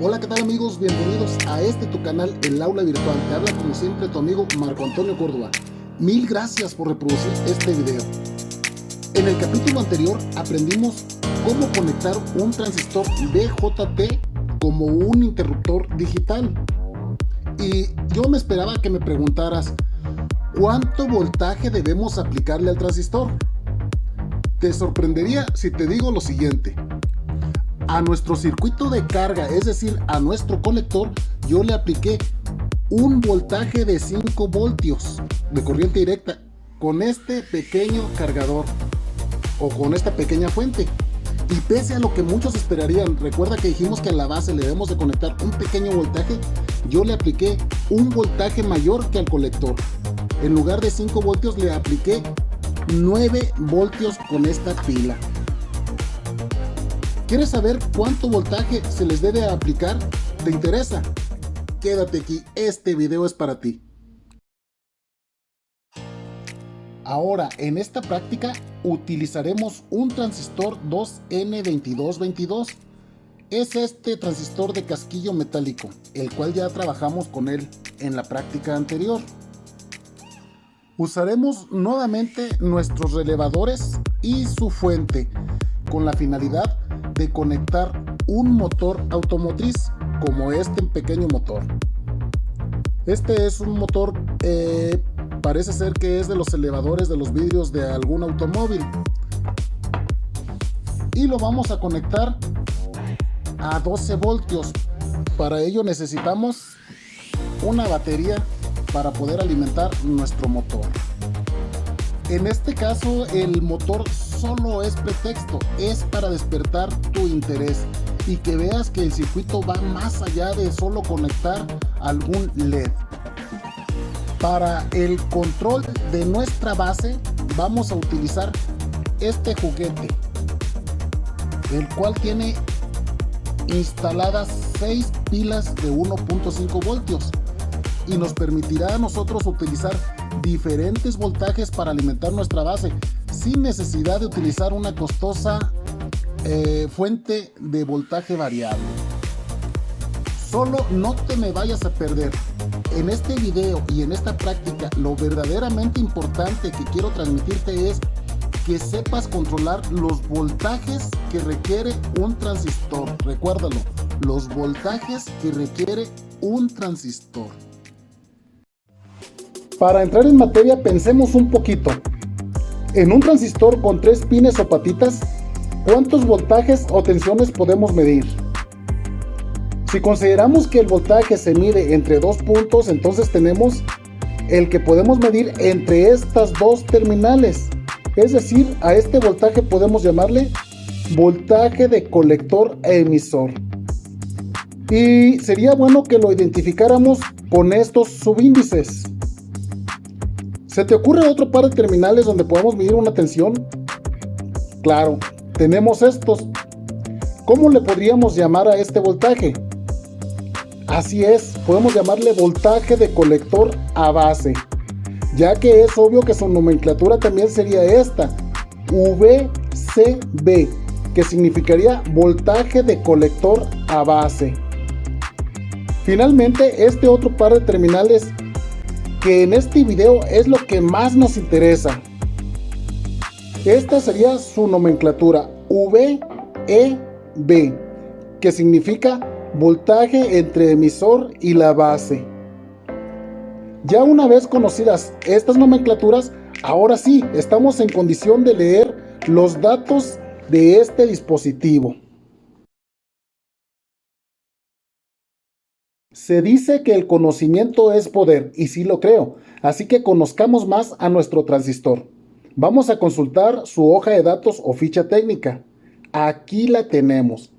Hola, ¿qué tal amigos? Bienvenidos a tu canal, El Aula Virtual. Te habla como siempre tu amigo Marco Antonio Córdoba. Mil gracias por reproducir este video. En el capítulo anterior aprendimos cómo conectar un transistor BJT como un interruptor digital. Y yo me esperaba que me preguntaras, ¿cuánto voltaje debemos aplicarle al transistor? Te sorprendería si te digo lo siguiente. A nuestro circuito de carga, es decir, a nuestro colector, yo le apliqué un voltaje de 5 voltios de corriente directa con este pequeño cargador o con esta pequeña fuente. Y pese a lo que muchos esperarían, recuerda que dijimos que a la base le debemos de conectar un pequeño voltaje, yo le apliqué un voltaje mayor que al colector. En lugar de 5 voltios le apliqué 9 voltios con esta pila. ¿Quieres saber cuánto voltaje se les debe aplicar? ¿Te interesa? Quédate aquí, este video es para ti. Ahora, en esta práctica utilizaremos un transistor 2N2222. Es este transistor de casquillo metálico, el cual ya trabajamos con él en la práctica anterior. Usaremos nuevamente nuestros relevadores y su fuente, con la finalidad de conectar un motor automotriz como este pequeño motor. Este es un motor, parece ser que es de los elevadores de los vidrios de algún automóvil. Y lo vamos a conectar a 12 voltios. Para ello necesitamos una batería para poder alimentar nuestro motor. En este caso el motor solo es pretexto, es para despertar tu interés y que veas que el circuito va más allá de solo conectar algún LED. Para el control de nuestra base vamos a utilizar este juguete, el cual tiene instaladas 6 pilas de 1.5 voltios y nos permitirá a nosotros utilizar diferentes voltajes para alimentar nuestra base sin necesidad de utilizar una costosa fuente de voltaje variable. Solo no te me vayas a perder. En este video y en esta práctica lo verdaderamente importante que quiero transmitirte es que sepas controlar los voltajes que requiere un transistor. Recuérdalo, los voltajes que requiere un transistor. Para entrar en materia, pensemos un poquito. En un transistor con 3 pines o patitas, ¿cuántos voltajes o tensiones podemos medir? Si consideramos que el voltaje se mide entre 2 puntos, entonces tenemos el que podemos medir entre estas dos terminales. Es decir, a este voltaje podemos llamarle voltaje de colector e emisor. Y sería bueno que lo identificáramos con estos subíndices. ¿Se te ocurre otro par de terminales donde podamos medir una tensión? Claro, tenemos estos. ¿Cómo le podríamos llamar a este voltaje? Así es, podemos llamarle voltaje de colector a base, ya que es obvio que su nomenclatura también sería esta, VCB, que significaría voltaje de colector a base. Finalmente, este otro par de terminales que en este video es lo que más nos interesa. Esta sería su nomenclatura, VEB, que significa voltaje entre emisor y la base. Ya una vez conocidas estas nomenclaturas, ahora sí estamos en condición de leer los datos de este dispositivo. Se dice que el conocimiento es poder, y sí lo creo, así que conozcamos más a nuestro transistor. Vamos a consultar su hoja de datos o ficha técnica. Aquí la tenemos.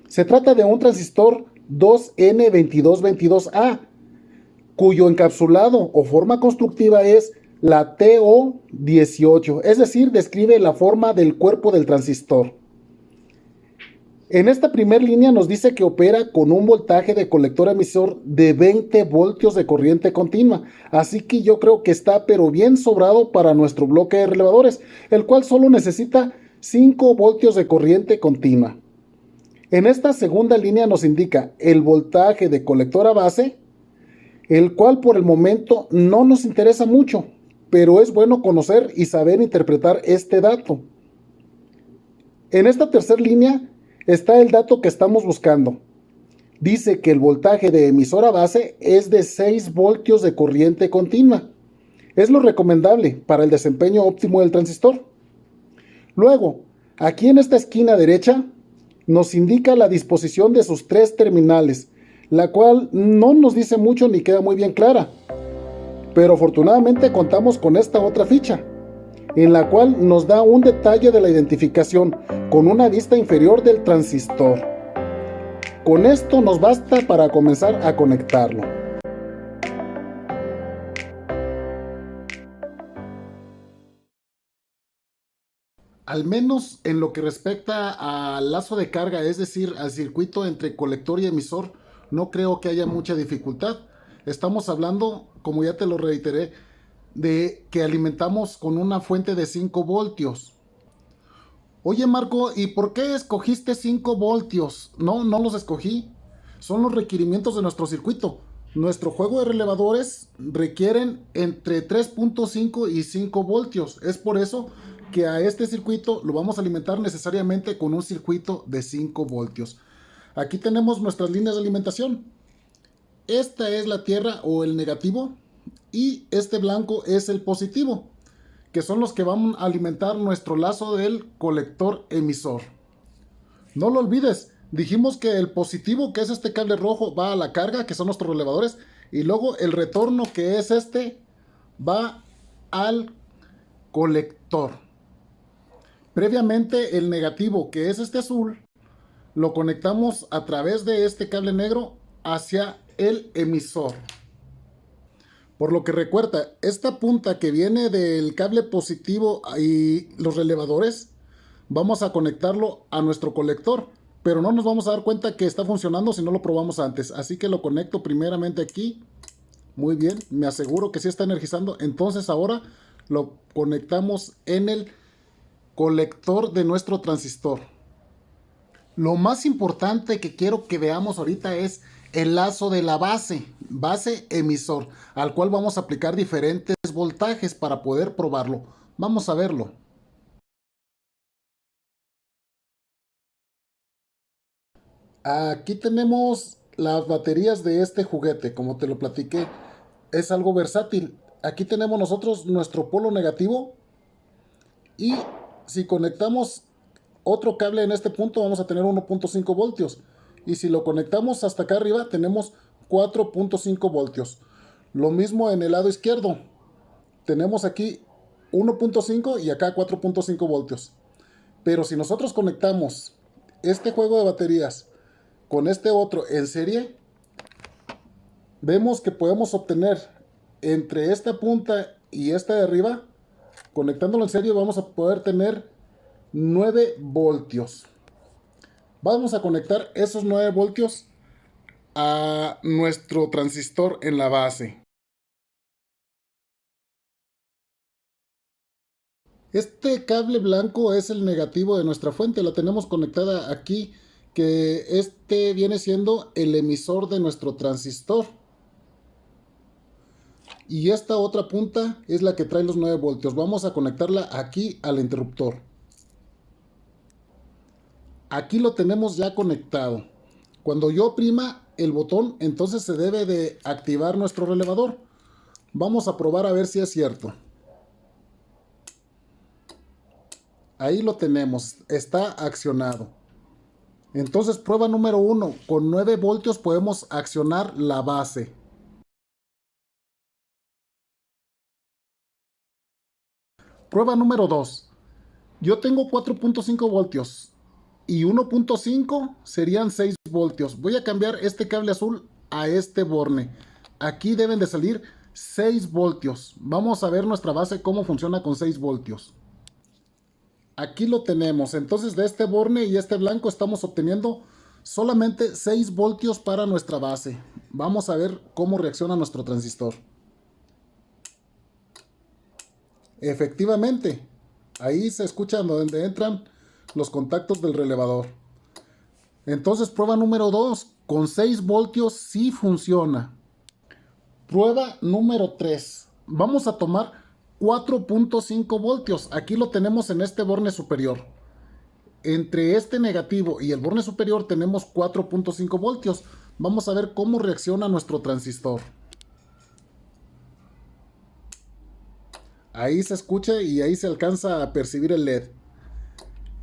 Se trata de un transistor 2N2222A, cuyo encapsulado o forma constructiva es la TO18, es decir, describe la forma del cuerpo del transistor. En esta primera línea nos dice que opera con un voltaje de colector emisor de 20 voltios de corriente continua, así que yo creo que está pero bien sobrado para nuestro bloque de relevadores, el cual solo necesita 5 voltios de corriente continua. En esta segunda línea nos indica el voltaje de colector a base, el cual por el momento no nos interesa mucho, pero es bueno conocer y saber interpretar este dato. En esta tercera línea está el dato que estamos buscando. Dice que el voltaje de emisor a base es de 6 voltios de corriente continua. Es lo recomendable para el desempeño óptimo del transistor. Luego, aquí en esta esquina derecha, nos indica la disposición de sus 3 terminales, la cual no nos dice mucho ni queda muy bien clara. Pero afortunadamente contamos con esta otra ficha, en la cual nos da un detalle de la identificación con una vista inferior del transistor. Con esto nos basta para comenzar a conectarlo. Al menos en lo que respecta al lazo de carga, es decir, al circuito entre colector y emisor, no creo que haya mucha dificultad. Estamos hablando, como ya te lo reiteré, de que alimentamos con una fuente de 5 voltios. Oye Marco, ¿y por qué escogiste 5 voltios? No, no los escogí. Son los requerimientos de nuestro circuito. Nuestro juego de relevadores requieren entre 3.5 y 5 voltios. Es por eso que a este circuito lo vamos a alimentar necesariamente con un circuito de 5 voltios. Aquí tenemos nuestras líneas de alimentación. Esta es la tierra o el negativo y este blanco es el positivo, que son los que van a alimentar nuestro lazo del colector emisor. No lo olvides, dijimos que el positivo, que es este cable rojo, va a la carga, que son nuestros relevadores, y luego el retorno, que es este, va al colector. Previamente el negativo, que es este azul, lo conectamos a través de este cable negro hacia el emisor. Por lo que recuerda, esta punta que viene del cable positivo y los relevadores, vamos a conectarlo a nuestro colector, pero no nos vamos a dar cuenta que está funcionando si no lo probamos antes. Así que lo conecto primeramente aquí. Muy bien, me aseguro que sí está energizando. Entonces ahora lo conectamos en el colector de nuestro transistor. Lo más importante que quiero que veamos ahorita es el lazo de la base emisor, al cual vamos a aplicar diferentes voltajes para poder probarlo. Vamos a verlo. Aquí tenemos las baterías de este juguete, como te lo platiqué. Es algo versátil. Aquí tenemos nosotros nuestro polo negativo y si conectamos otro cable en este punto vamos a tener 1.5 voltios. Y si lo conectamos hasta acá arriba tenemos 4.5 voltios. Lo mismo en el lado izquierdo. Tenemos aquí 1.5 y acá 4.5 voltios. Pero si nosotros conectamos este juego de baterías con este otro en serie, vemos que podemos obtener entre esta punta y esta de arriba, conectándolo en serie, vamos a poder tener 9 voltios. Vamos a conectar esos 9 voltios a nuestro transistor en la base. Este cable blanco es el negativo de nuestra fuente, la tenemos conectada aquí, que este viene siendo el emisor de nuestro transistor. Y esta otra punta es la que trae los 9 voltios. Vamos a conectarla aquí al interruptor. Aquí lo tenemos ya conectado. Cuando yo oprima el botón, entonces se debe de activar nuestro relevador. Vamos a probar a ver si es cierto. Ahí lo tenemos, está accionado. Entonces, prueba número 1, con 9 voltios podemos accionar la base. Prueba número 2, yo tengo 4.5 voltios y 1.5 serían 6 voltios. Voy a cambiar este cable azul a este borne. Aquí deben de salir 6 voltios. Vamos a ver nuestra base cómo funciona con 6 voltios. Aquí lo tenemos. Entonces de este borne y este blanco estamos obteniendo solamente 6 voltios para nuestra base. Vamos a ver cómo reacciona nuestro transistor. Efectivamente, ahí se escucha donde entran los contactos del relevador. Entonces prueba número 2, con 6 voltios sí funciona. Prueba número 3, vamos a tomar 4.5 voltios. Aquí lo tenemos en este borne superior. Entre este negativo y el borne superior tenemos 4.5 voltios. Vamos a ver cómo reacciona nuestro transistor. Ahí se escucha y ahí se alcanza a percibir el LED.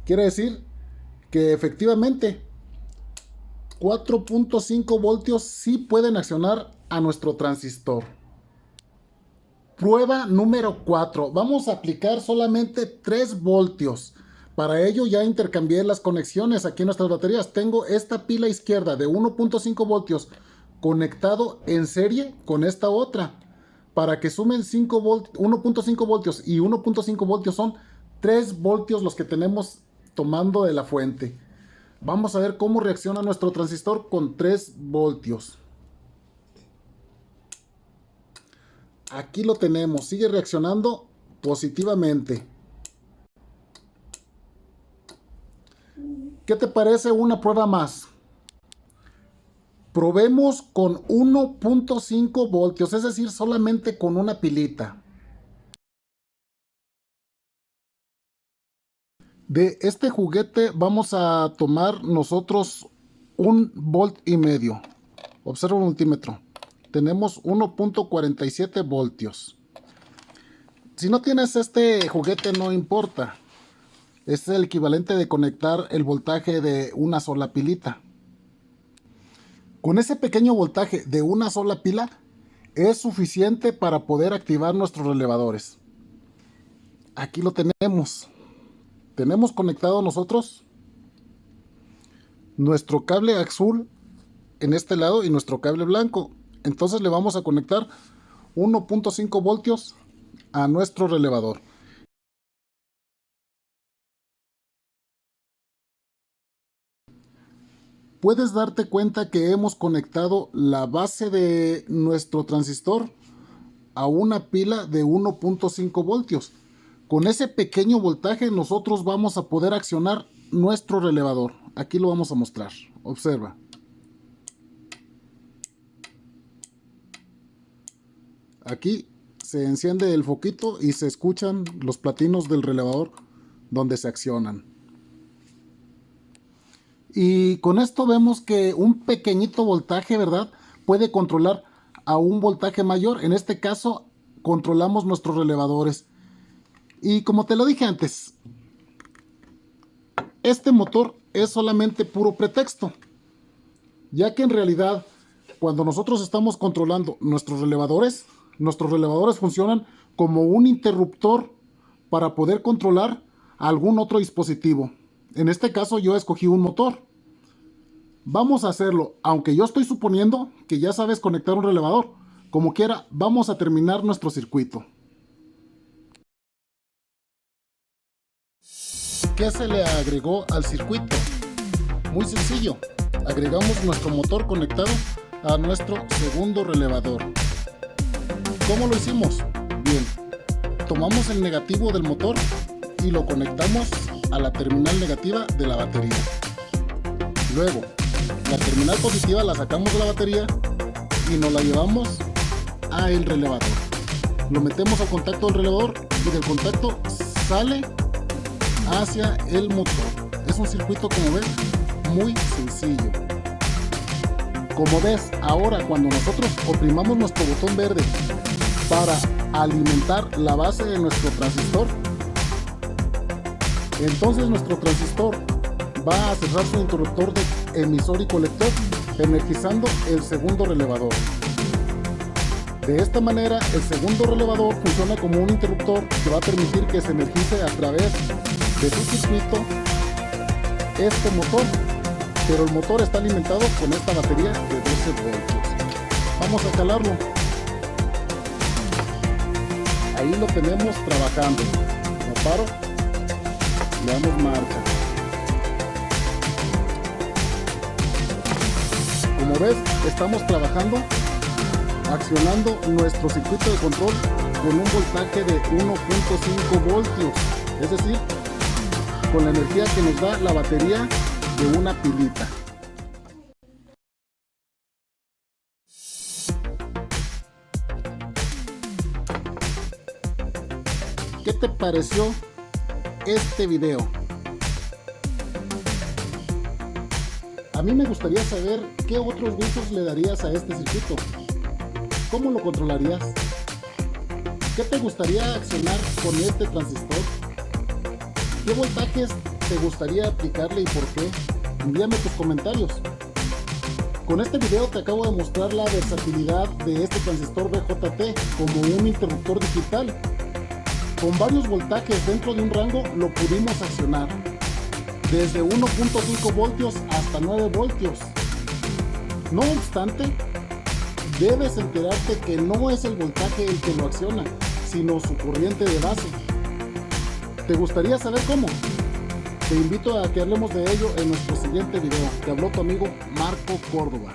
Quiere decir que efectivamente 4.5 voltios sí pueden accionar a nuestro transistor. Prueba número 4. Vamos a aplicar solamente 3 voltios. Para ello ya intercambié las conexiones aquí en nuestras baterías. Tengo esta pila izquierda de 1.5 voltios conectado en serie con esta otra. Para que sumen 1.5 voltios y 1.5 voltios son 3 voltios los que tenemos tomando de la fuente. Vamos a ver cómo reacciona nuestro transistor con 3 voltios. Aquí lo tenemos, sigue reaccionando positivamente. ¿Qué te parece una prueba más? Probemos con 1.5 voltios, es decir, solamente con una pilita. De este juguete vamos a tomar nosotros 1,5 volts. Observa el multímetro. Tenemos 1.47 voltios. Si no tienes este juguete no importa. Es el equivalente de conectar el voltaje de una sola pilita. Con ese pequeño voltaje de una sola pila es suficiente para poder activar nuestros relevadores. Aquí lo tenemos. Tenemos conectado nosotros nuestro cable azul en este lado y nuestro cable blanco. Entonces le vamos a conectar 1.5 voltios a nuestro relevador. Puedes darte cuenta que hemos conectado la base de nuestro transistor a una pila de 1.5 voltios. Con ese pequeño voltaje nosotros vamos a poder accionar nuestro relevador. Aquí lo vamos a mostrar. Observa. Aquí se enciende el foquito y se escuchan los platinos del relevador donde se accionan. Y con esto vemos que un pequeñito voltaje, ¿verdad?, puede controlar a un voltaje mayor. En este caso controlamos nuestros relevadores. Y como te lo dije antes, este motor es solamente puro pretexto, ya que en realidad cuando nosotros estamos controlando nuestros relevadores funcionan como un interruptor para poder controlar algún otro dispositivo. En este caso yo escogí un motor. Vamos a hacerlo, aunque yo estoy suponiendo que ya sabes conectar un relevador. Como quiera, vamos a terminar nuestro circuito. ¿Qué se le agregó al circuito? Muy sencillo. Agregamos nuestro motor conectado a nuestro segundo relevador. ¿Cómo lo hicimos? Bien, tomamos el negativo del motor y lo conectamos a la terminal negativa de la batería. Luego, la terminal positiva la sacamos de la batería y nos la llevamos a el relevador. Lo metemos al contacto del relevador y del contacto sale hacia el motor. Es un circuito, como ves, muy sencillo. Como ves, ahora cuando nosotros oprimamos nuestro botón verde para alimentar la base de nuestro transistor, entonces nuestro transistor va a cerrar su interruptor de emisor y colector, energizando el segundo relevador. De esta manera, el segundo relevador funciona como un interruptor que va a permitir que se energice a través de su circuito este motor, pero el motor está alimentado con esta batería de 12 voltios. Vamos a calarlo. Ahí lo tenemos trabajando. Lo paro, le damos marcha. Como ves, estamos trabajando, accionando nuestro circuito de control con un voltaje de 1.5 voltios, es decir, con la energía que nos da la batería de una pilita. ¿Qué te pareció este video? A mí me gustaría saber qué otros usos le darías a este circuito. ¿Cómo lo controlarías? ¿Qué te gustaría accionar con este transistor? ¿Qué voltajes te gustaría aplicarle y por qué? Envíame tus comentarios. Con este video te acabo de mostrar la versatilidad de este transistor BJT como un interruptor digital. Con varios voltajes dentro de un rango lo pudimos accionar, desde 1.5 voltios hasta 9 voltios. No obstante, debes enterarte que no es el voltaje el que lo acciona, sino su corriente de base. ¿Te gustaría saber cómo? Te invito a que hablemos de ello en nuestro siguiente video. Te habló tu amigo Marco Córdoba.